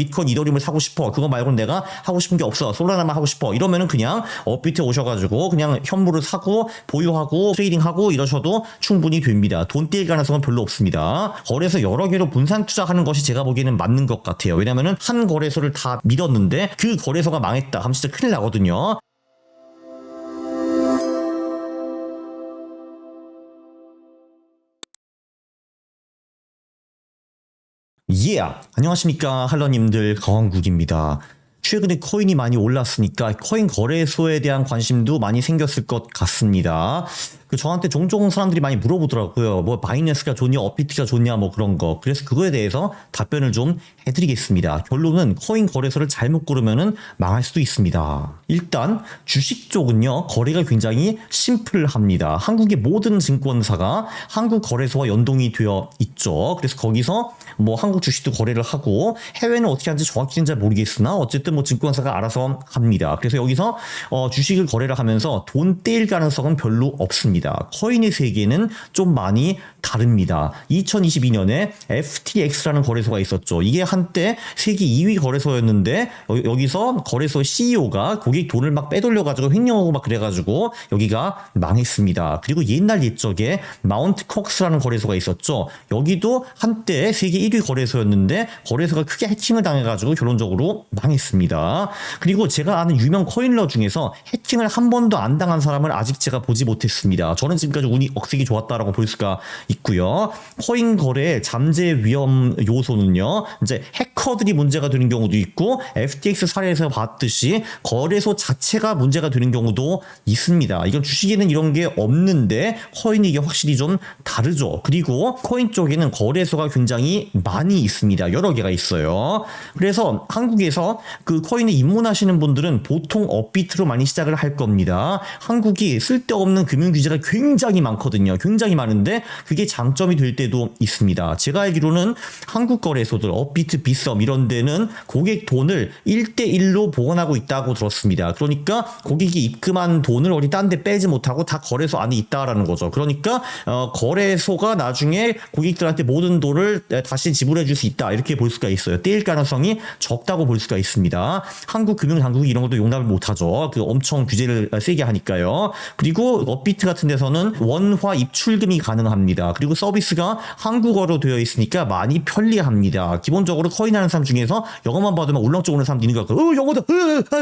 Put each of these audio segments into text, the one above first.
비트코인 이더리움을 사고 싶어. 그거 말고는 내가 하고 싶은 게 없어. 솔라나만 하고 싶어. 이러면은 그냥 업비트에 오셔가지고 그냥 현물을 사고 보유하고 트레이딩하고 이러셔도 충분히 됩니다. 돈 떼일 가능성은 별로 없습니다. 거래소 여러 개로 분산 투자하는 것이 제가 보기에는 맞는 것 같아요. 왜냐면은 한 거래소를 다 믿었는데 그 거래소가 망했다 하면 진짜 큰일 나거든요. 안녕하십니까 할러님들, 거왕국입니다. 최근에 코인이 많이 올랐으니까 코인 거래소에 대한 관심도 많이 생겼을 것 같습니다. 저한테 종종 사람들이 많이 물어보더라고요. 뭐 바이낸스가 좋냐, 업비트가 좋냐, 뭐 그런 거. 그래서 그거에 대해서 답변을 좀 해드리겠습니다. 결론은 코인 거래소를 잘못 고르면은 망할 수도 있습니다. 일단 주식 쪽은요, 거래가 굉장히 심플합니다. 한국의 모든 증권사가 한국 거래소와 연동이 되어 있죠. 그래서 거기서 뭐 한국 주식도 거래를 하고 해외는 어떻게 하는지 정확히는 잘 모르겠으나 어쨌든 뭐 증권사가 알아서 합니다. 그래서 여기서 주식을 거래를 하면서 돈 떼일 가능성은 별로 없습니다. 코인의 세계는 좀 많이 다릅니다. 2022년에 FTX라는 거래소가 있었죠. 이게 한때 세계 2위 거래소였는데 여기서 거래소 CEO가 고객 돈을 막 빼돌려가지고 횡령하고 막 그래가지고 여기가 망했습니다. 그리고 옛날 옛적에 마운트 콕스라는 거래소가 있었죠. 여기도 한때 세계 1위 거래소였는데 거래소가 크게 해킹을 당해가지고 결론적으로 망했습니다. 그리고 제가 아는 유명 코인러 중에서 해킹을 한 번도 안 당한 사람을 아직 제가 보지 못했습니다. 저는 지금까지 운이 억세게 좋았다라고 볼 수가 있고요. 코인 거래의 잠재 위험 요소는요, 이제 해커들이 문제가 되는 경우도 있고 FTX 사례에서 봤듯이 거래소 자체가 문제가 되는 경우도 있습니다. 이건 주식에는 이런 게 없는데 코인이 이게 확실히 좀 다르죠. 그리고 코인 쪽에는 거래소가 굉장히 많이 있습니다. 여러 개가 있어요. 그래서 한국에서 그 코인에 입문하시는 분들은 보통 업비트로 많이 시작을 할 겁니다. 한국이 쓸데없는 금융 규제가 굉장히 많거든요. 굉장히 많은데 그게 장점이 될 때도 있습니다. 제가 알기로는 한국 거래소들, 업비트, 빗썸 이런 데는 고객 돈을 1대1로 보관하고 있다고 들었습니다. 그러니까 고객이 입금한 돈을 어디 딴 데 빼지 못하고 다 거래소 안에 있다라는 거죠. 그러니까 거래소가 나중에 고객들한테 모든 돈을 다시 지불해 줄 수 있다, 이렇게 볼 수가 있어요. 떼일 가능성이 적다고 볼 수가 있습니다. 한국 금융당국이 이런 것도 용납을 못하죠. 엄청 규제를 세게 하니까요. 그리고 업비트 같은 데서는 원화 입출금이 가능합니다. 그리고 서비스가 한국어로 되어 있으니까 많이 편리합니다. 기본적으로 코인 하는 사람 중에서 영어만 봐도 막 울렁증 오는 사람도 있는 것 같고, 영어다,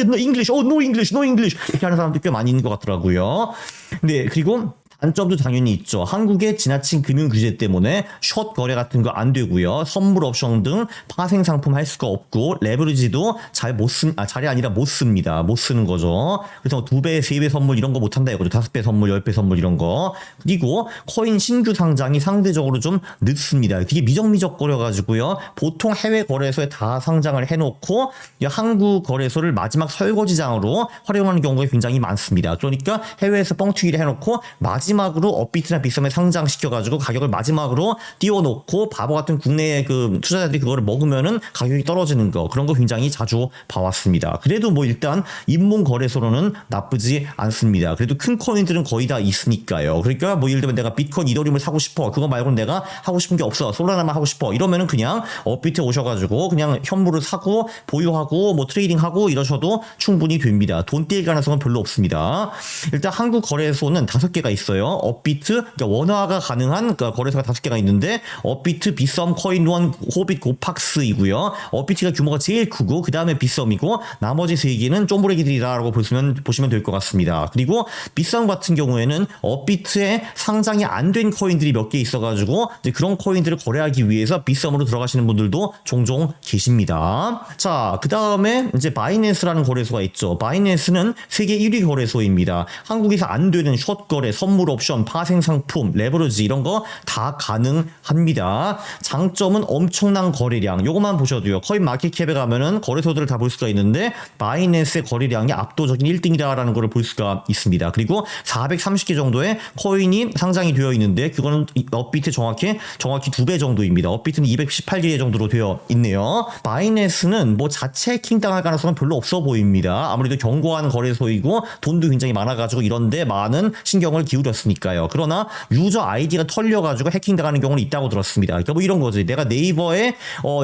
no English, no English, no English 이렇게 하는 사람도 꽤 많이 있는 것 같더라고요. 네, 그리고 단점도 당연히 있죠. 한국의 지나친 금융 규제 때문에 숏 거래 같은 거 안 되고요. 선물 옵션 등 파생 상품 할 수가 없고 레버리지도 잘이 아니라 못 씁니다. 못 쓰는 거죠. 그래서 2배, 3배 선물 이런 거 못 한다 이거죠. 5배 선물, 10배 선물 이런 거. 그리고 코인 신규 상장이 상대적으로 좀 늦습니다. 그게 미적미적 거려가지고요. 보통 해외 거래소에 다 상장을 해놓고 한국 거래소를 마지막 설거지장으로 활용하는 경우가 굉장히 많습니다. 그러니까 해외에서 뻥튀기를 해놓고 마지막으로 업비트나 빗썸에 상장시켜가지고 가격을 마지막으로 띄워놓고 바보 같은 국내 그 투자자들이 그거를 먹으면은 가격이 떨어지는 거, 그런 거 굉장히 자주 봐왔습니다. 그래도 뭐 일단 입문 거래소로는 나쁘지 않습니다. 그래도 큰 코인들은 거의 다 있으니까요. 그러니까 뭐 예를 들면 내가 비트코인 이더리움을 사고 싶어. 그거 말고는 내가 하고 싶은 게 없어. 솔라나만 하고 싶어. 이러면은 그냥 업비트에 오셔가지고 그냥 현물을 사고 보유하고 뭐 트레이딩하고 이러셔도 충분히 됩니다. 돈 떼일 가능성은 별로 없습니다. 일단 한국 거래소는 5개가 있어요. 업비트, 그러니까 원화가 가능한 거래소가 5개가 있는데 업비트, 빗썸, 코인원, 호빗, 고팍스이고요. 업비트가 규모가 제일 크고 그 다음에 빗썸이고 나머지 3개는 쪼무레기들이라고 보시면 될 것 같습니다. 그리고 빗썸 같은 경우에는 업비트에 상장이 안 된 코인들이 몇 개 있어가지고 이제 그런 코인들을 거래하기 위해서 빗썸으로 들어가시는 분들도 종종 계십니다. 자, 그 다음에 이제 바이낸스라는 거래소가 있죠. 바이낸스는 세계 1위 거래소입니다. 한국에서 안 되는 숏 거래, 선물 옵션, 파생 상품, 레버리지 이런 거 다 가능합니다. 장점은 엄청난 거래량. 요것만 보셔도요. 코인 마켓캡에 가면은 거래소들을 다 볼 수가 있는데 바이낸스의 거래량이 압도적인 1등이다라는 걸 볼 수가 있습니다. 그리고 430개 정도의 코인이 상장이 되어 있는데 그거는 업비트 정확히 2배 정도입니다. 업비트는 218개 정도로 되어 있네요. 바이낸스는 뭐 자체 해킹 당할 가능성은 별로 없어 보입니다. 아무래도 견고한 거래소이고 돈도 굉장히 많아가지고 이런데 많은 신경을 기울였습니다. 아니었으니까요. 그러나 유저 아이디가 털려가지고 해킹당하는 경우는 있다고 들었습니다. 그러니까 뭐 이런 거지. 내가 네이버에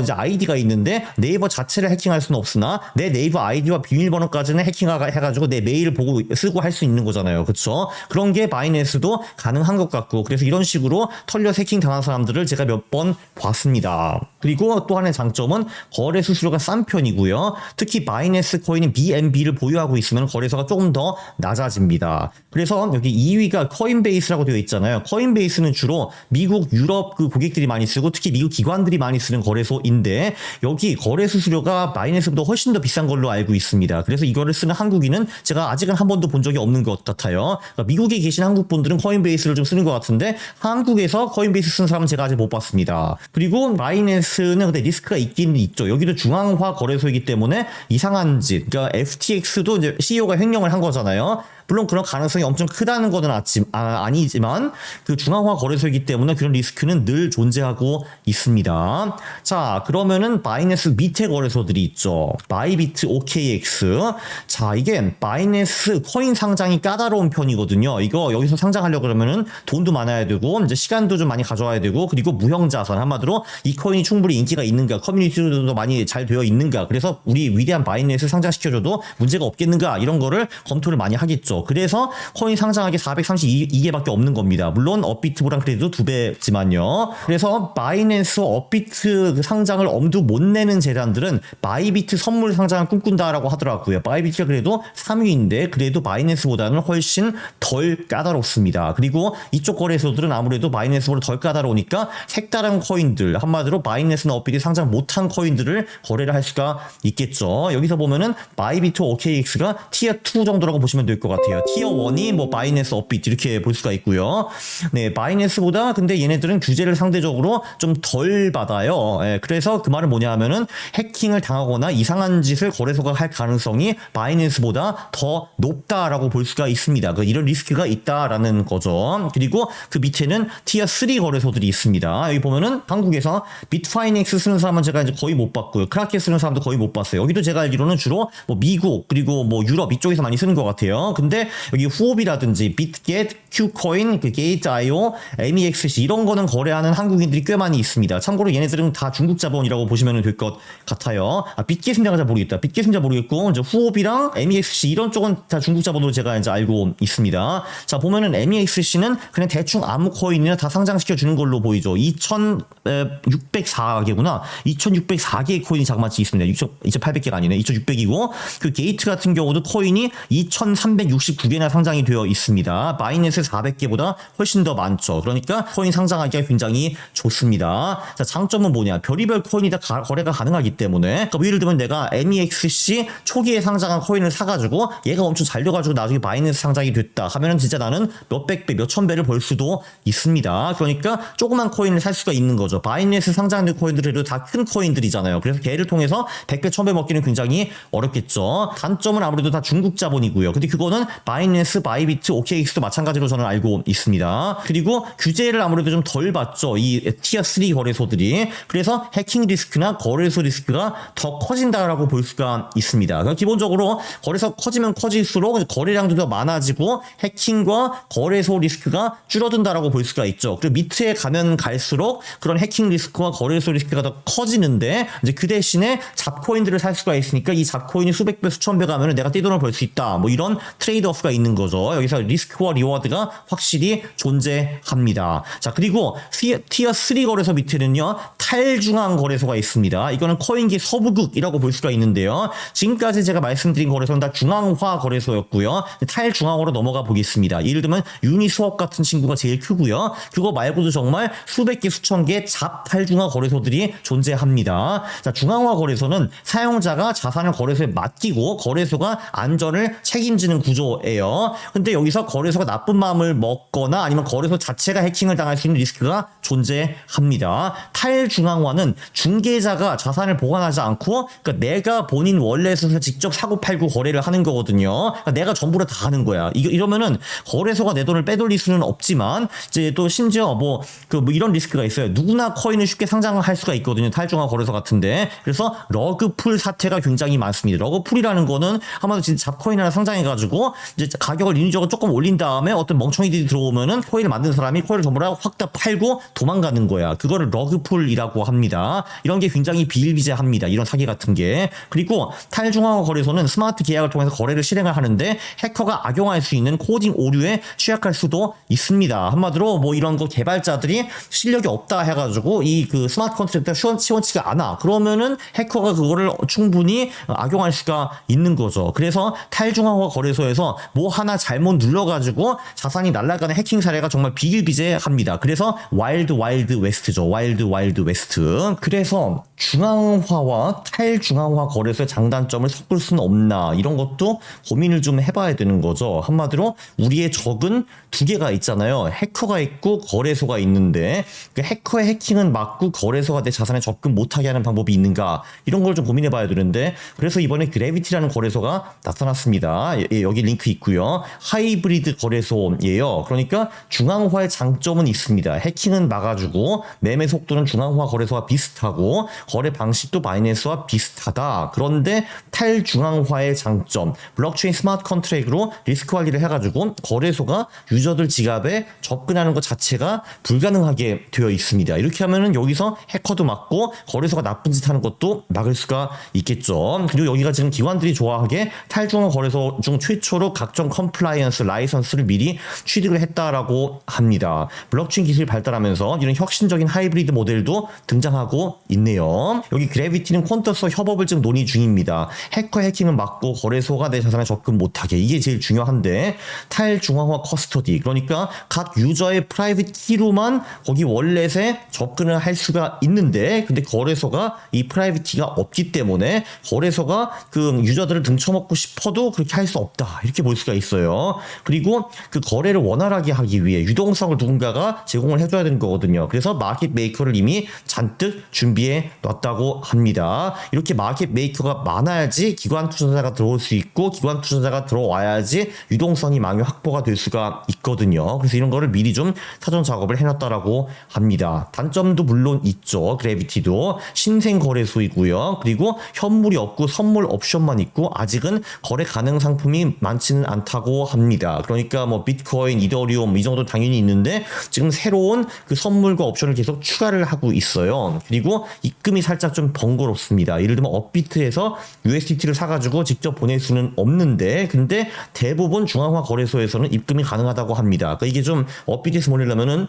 이제 아이디가 있는데 네이버 자체를 해킹할 수는 없으나 내 네이버 아이디와 비밀번호까지는 해가지고 내 메일을 보고 쓰고 할 수 있는 거잖아요. 그쵸? 그런 게 바이낸스도 가능한 것 같고, 그래서 이런 식으로 털려 해킹 당한 사람들을 제가 몇 번 봤습니다. 그리고 또 하나의 장점은 거래 수수료가 싼 편이고요. 특히 바이낸스 코인인 BNB를 보유하고 있으면 거래소가 조금 더 낮아집니다. 그래서 여기 2위가 코인베이스라고 되어 있잖아요. 코인베이스는 주로 미국, 유럽 그 고객들이 많이 쓰고 특히 미국 기관들이 많이 쓰는 거래소인데, 여기 거래 수수료가 바이낸스보다 훨씬 더 비싼 걸로 알고 있습니다. 그래서 이거를 쓰는 한국인은 제가 아직은 한 번도 본 적이 없는 것 같아요. 그러니까 미국에 계신 한국 분들은 코인베이스를 좀 쓰는 것 같은데 한국에서 코인베이스 쓰는 사람은 제가 아직 못 봤습니다. 그리고 바이낸스는 근데 리스크가 있긴 있죠. 여기도 중앙화 거래소이기 때문에 이상한 짓, 그러니까 FTX도 이제 CEO가 횡령을 한 거잖아요. 물론 그런 가능성이 엄청 크다는 것은 아니지만 그 중앙화 거래소이기 때문에 그런 리스크는 늘 존재하고 있습니다. 자, 그러면은 바이낸스 밑에 거래소들이 있죠. 바이비트, OKX. 자, 이게 바이낸스 코인 상장이 까다로운 편이거든요. 이거 여기서 상장하려고 그러면은 돈도 많아야 되고 이제 시간도 좀 많이 가져와야 되고, 그리고 무형자산, 한마디로 이 코인이 충분히 인기가 있는가, 커뮤니티도 많이 잘 되어 있는가, 그래서 우리 위대한 바이낸스 상장시켜줘도 문제가 없겠는가, 이런 거를 검토를 많이 하겠죠. 그래서 코인 상장하기 432개밖에 없는 겁니다. 물론 업비트보단 그래도 2배지만요. 그래서 바이낸스, 업비트 그 상장을 엄두 못 내는 재단들은 바이비트 선물 상장을 꿈꾼다라고 하더라고요. 바이비트가 그래도 3위인데 그래도 바이낸스보다는 훨씬 덜 까다롭습니다. 그리고 이쪽 거래소들은 아무래도 바이낸스보다 덜 까다로우니까 색다른 코인들, 한마디로 바이낸스나 업비트 상장 못한 코인들을 거래를 할 수가 있겠죠. 여기서 보면은 바이비트, OKX가 티어 2 정도라고 보시면 될 것 같아요. 티어 1이 뭐 바이낸스, 업비트 이렇게 볼 수가 있고요. 네, 바이낸스보다 근데 얘네들은 규제를 상대적으로 좀 덜 받아요. 예, 그래서 그 말은 뭐냐 하면은 해킹을 당하거나 이상한 짓을 거래소가 할 가능성이 바이낸스보다 더 높다라고 볼 수가 있습니다. 이런 리스크가 있다라는 거죠. 그리고 그 밑에는 티어 3 거래소들이 있습니다. 여기 보면은 한국에서 비트파이넥스 쓰는 사람은 제가 이제 거의 못 봤고요. 크라켄 쓰는 사람도 거의 못 봤어요. 여기도 제가 알기로는 주로 뭐 미국 그리고 뭐 유럽 이쪽에서 많이 쓰는 것 같아요. 근데 여기 후옵이라든지 비트겟, 큐코인, 게이트.io, MEXC 이런 거는 거래하는 한국인들이 꽤 많이 있습니다. 참고로 얘네들은 다 중국 자본이라고 보시면 될 것 같아요. 비트겟은 잘 모르겠다. 비트겟은 잘 모르겠고 이제 후옵이랑 MEXC 이런 쪽은 다 중국 자본으로 제가 이제 알고 있습니다. 자, 보면은 MEXC는 그냥 대충 아무 코인이나 다 상장시켜 주는 걸로 보이죠. 2,604개구나. 2,604개의 코인이 자그마치 있습니다. 2,800개가 아니네. 2,600이고 그 게이트 같은 경우도 코인이 2,369개나 상장이 되어 있습니다. 바이낸스 400개보다 훨씬 더 많죠. 그러니까 코인 상장하기가 굉장히 좋습니다. 자, 장점은 뭐냐? 별의별 코인이 다 거래가 가능하기 때문에, 그러니까 예를 들면 내가 MEXC 초기에 상장한 코인을 사가지고 얘가 엄청 잘 돼가지고 나중에 바이낸스 상장이 됐다 하면은 진짜 나는 몇백 배, 몇천 배를 벌 수도 있습니다. 그러니까 조그만 코인을 살 수가 있는 거죠. 바이낸스 상장된 코인들도 다 큰 코인들이잖아요. 그래서 걔를 통해서 100배, 1000배 먹기는 굉장히 어렵겠죠. 단점은 아무래도 다 중국 자본이고요. 근데 그거는 바이낸스, 바이비트, OKX도 마찬가지로 저는 알고 있습니다. 그리고 규제를 아무래도 좀 덜 받죠. 이 티어 3 거래소들이. 그래서 해킹 리스크나 거래소 리스크가 더 커진다라고 볼 수가 있습니다. 그러니까 기본적으로 거래소 커지면 커질수록 거래량도 더 많아지고 해킹과 거래소 리스크가 줄어든다라고 볼 수가 있죠. 그리고 밑에 가면 갈수록 그런 해킹 리스크와 거래소 리스크가 더 커지는데 이제 그 대신에 잡코인들을 살 수가 있으니까 이 잡코인이 수백 배, 수천 배 가면 내가 떼돈을 벌 수 있다. 뭐 이런 트레이드 오프가 있는 거죠. 여기서 리스크와 리워드가 확실히 존재합니다. 자, 그리고 티어 3 거래소 밑에는요 탈중앙 거래소가 있습니다. 이거는 코인계 서부극이라고 볼 수가 있는데요. 지금까지 제가 말씀드린 거래소는 다 중앙화 거래소였고요. 탈중앙으로 넘어가 보겠습니다. 예를 들면 유니스왑 같은 친구가 제일 크고요. 그거 말고도 정말 수백 개, 수천 개 잡탈중앙 거래소들이 존재합니다. 자, 중앙화 거래소는 사용자가 자산을 거래소에 맡기고 거래소가 안전을 책임지는 구조예요. 근데 여기서 거래소가 나쁜 마음을 먹거나 아니면 거래소 자체가 해킹을 당할 수 있는 리스크가 존재합니다. 탈중앙화는 중개자가 자산을 보관하지 않고 그러니까 내가 본인 월렛에서 직접 사고 팔고 거래를 하는 거거든요. 그러니까 내가 전부를 다 하는 거야. 이러면은 거래소가 내 돈을 빼돌릴 수는 없지만 이제 또 심지어 뭐 이런 리스크가 있어요. 누구나 코인을 쉽게 상장할 수가 있거든요. 탈중앙 거래소 같은데. 그래서 러그풀 사태가 굉장히 많습니다. 러그풀이라는 거는 아마도 진짜 잡코인 하나 상장해가지고 이제 가격을 인위적으로 조금 올린 다음에 어떤 멍청이들이 들어오면은 코인을 만든 사람이 코인을 전부 다 확 다 팔고 도망가는 거야. 그거를 러그풀이라고 합니다. 이런 게 굉장히 비일비재합니다. 이런 사기 같은 게. 그리고 탈중앙화 거래소는 스마트 계약을 통해서 거래를 실행을 하는데 해커가 악용할 수 있는 코딩 오류에 취약할 수도 있습니다. 한마디로 뭐 이런 거 개발자들이 실력이 없다 해가지고 이 그 스마트 컨트랙트가 시원치가 않아. 그러면은 해커가 그거를 충분히 악용할 수가 있는 거죠. 그래서 탈중앙화 거래소에서 뭐 하나 잘못 눌러가지고 자산이 날아가는 해킹 사례가 정말 비일비재합니다. 그래서 와일드 웨스트죠. 와일드 웨스트. 그래서 중앙화와 탈중앙화 거래소의 장단점을 섞을 수는 없나, 이런 것도 고민을 좀 해봐야 되는 거죠. 한마디로 우리의 적은 두 개가 있잖아요. 해커가 있고 거래소가 있는데 그 해커의 해킹은 막고 거래소가 내 자산에 접근 못하게 하는 방법이 있는가, 이런 걸 좀 고민해 봐야 되는데, 그래서 이번에 그래비티라는 거래소가 나타났습니다. 여기 링크 있고요. 하이브리드 거래소예요. 그러니까 중앙화의 장점은 있습니다. 해킹은 막아주고 매매 속도는 중앙화 거래소와 비슷하고 거래 방식도 바이낸스와 비슷하다. 그런데 탈중앙화의 장점, 블록체인 스마트 컨트랙트로 리스크 관리를 해가지고 거래소가 유저들 지갑에 접근하는 것 자체가 불가능하게 되어 있습니다. 이렇게 하면은 여기서 해커도 막고 거래소가 나쁜 짓 하는 것도 막을 수가 있겠죠. 그리고 여기가 지금 기관들이 좋아하게 탈중앙 거래소 중 최초로 각종 컴플라이언스 라이선스를 미리 취득을 했다라고 합니다. 블록체인 기술이 발달하면서 이런 혁신적인 하이브리드 모델도 등장하고 있네요. 여기 그래비티는 퀀터스와 협업을 지금 논의 중입니다. 해커 해킹은 막고 거래소가 내 자산에 접근 못하게, 이게 제일 중요한데, 탈중앙화 커스터디, 그러니까 각 유저의 프라이빗 키로만 거기 월렛에 접근을 할 수가 있는데, 근데 거래소가 이 프라이빗 키가 없기 때문에 거래소가 그 유저들을 등쳐먹고 싶어도 그렇게 할 수 없다, 이렇게 볼 수가 있어요. 그리고 그 거래를 원활하게 하기 위해 유동성을 누군가가 제공을 해줘야 되는 거거든요. 그래서 마켓 메이커를 이미 잔뜩 준비해 놨다고 합니다. 이렇게 마켓 메이커가 많아야지 기관 투자자가 들어올 수 있고, 기관 투자자가 들어와야지 유동성이 많이 확보가 될 수가 있거든요. 그래서 이런 거를 미리 좀 사전 작업을 해놨다라고 합니다. 단점도 물론 있죠. 그래비티도 신생 거래소이고요. 그리고 현물이 없고 선물 옵션만 있고 아직은 거래 가능 상품이 많지는 않다고 합니다. 그러니까 뭐 비트코인, 이더리움 이 정도 당연히 있는데 지금 새로운 그 선물과 옵션을 계속 추가를 하고 있어요. 그리고 입금이 살짝 좀 번거롭습니다. 예를 들면 업비트에서 USDT를 사가지고 직접 보낼 수는 없는데, 근데 대부분 중앙화 거래소에서는 입금이 가능하다고 합니다. 그러니까 이게 좀 업비트에서 보내려면은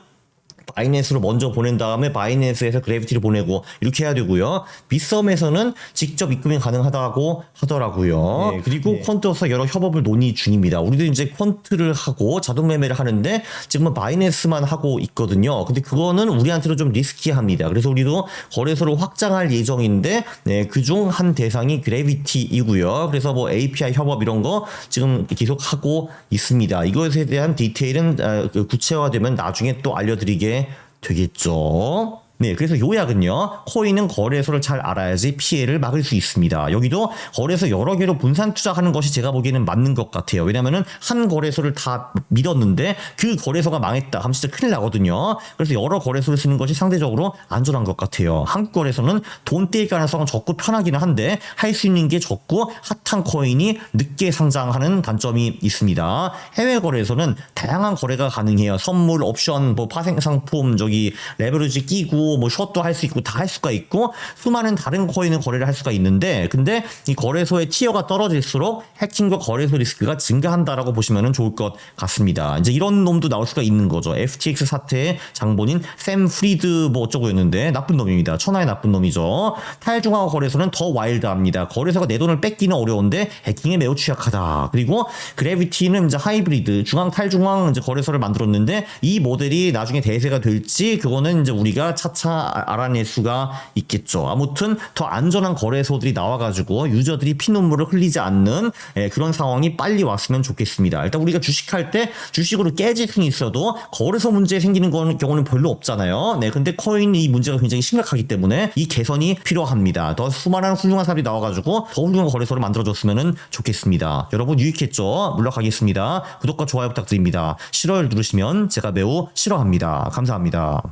바이낸스로 먼저 보낸 다음에 바이낸스에서 그래비티를 보내고 이렇게 해야 되고요. 빗썸에서는 직접 입금이 가능하다고 하더라고요. 그리고 퀀트와 여러 협업을 논의 중입니다. 우리도 이제 퀀트를 하고 자동 매매를 하는데 지금은 바이낸스만 하고 있거든요. 근데 그거는 우리한테도 좀 리스키합니다. 그래서 우리도 거래소를 확장할 예정인데, 그중 한 대상이 그래비티이고요. 그래서 뭐 API 협업 이런 거 지금 계속 하고 있습니다. 이것에 대한 디테일은 구체화되면 나중에 또 알려드리게 되겠죠. 네, 그래서 요약은요. 코인은 거래소를 잘 알아야지 피해를 막을 수 있습니다. 여기도 거래소 여러 개로 분산 투자하는 것이 제가 보기에는 맞는 것 같아요. 왜냐면은 한 거래소를 다 믿었는데 그 거래소가 망했다 하면 진짜 큰일 나거든요. 그래서 여러 거래소를 쓰는 것이 상대적으로 안전한 것 같아요. 한국 거래소는 돈 떼일 가능성은 적고 편하기는 한데 할 수 있는 게 적고 핫한 코인이 늦게 상장하는 단점이 있습니다. 해외 거래소는 다양한 거래가 가능해요. 선물, 옵션, 뭐 파생 상품, 저기 레버리지 끼고 뭐 숏도 할 수 있고 다 할 수가 있고 수많은 다른 코인을 거래를 할 수가 있는데, 근데 이 거래소의 티어가 떨어질수록 해킹과 거래소 리스크가 증가한다라고 보시면 좋을 것 같습니다. 이제 이런 놈도 나올 수가 있는 거죠. FTX 사태의 장본인 샘 프리드 뭐 어쩌고였는데 나쁜 놈입니다. 천하의 나쁜 놈이죠. 탈중앙화 거래소는 더 와일드합니다. 거래소가 내 돈을 뺏기는 어려운데 해킹에 매우 취약하다. 그리고 그래비티는 이제 하이브리드 중앙 탈중앙 이제 거래소를 만들었는데 이 모델이 나중에 대세가 될지 그거는 이제 우리가 차차 알아낼 수가 있겠죠. 아무튼 더 안전한 거래소들이 나와가지고 유저들이 피눈물을 흘리지 않는 그런 상황이 빨리 왔으면 좋겠습니다. 일단 우리가 주식할 때 주식으로 깨질 수는 있어도 거래소 문제 생기는 경우는 별로 없잖아요. 네, 근데 코인 이 문제가 굉장히 심각하기 때문에 이 개선이 필요합니다. 더 수많은 훌륭한 사람이 나와가지고 더 훌륭한 거래소를 만들어줬으면 좋겠습니다. 여러분 유익했죠? 물러가겠습니다. 구독과 좋아요 부탁드립니다. 싫어요를 누르시면 제가 매우 싫어합니다. 감사합니다.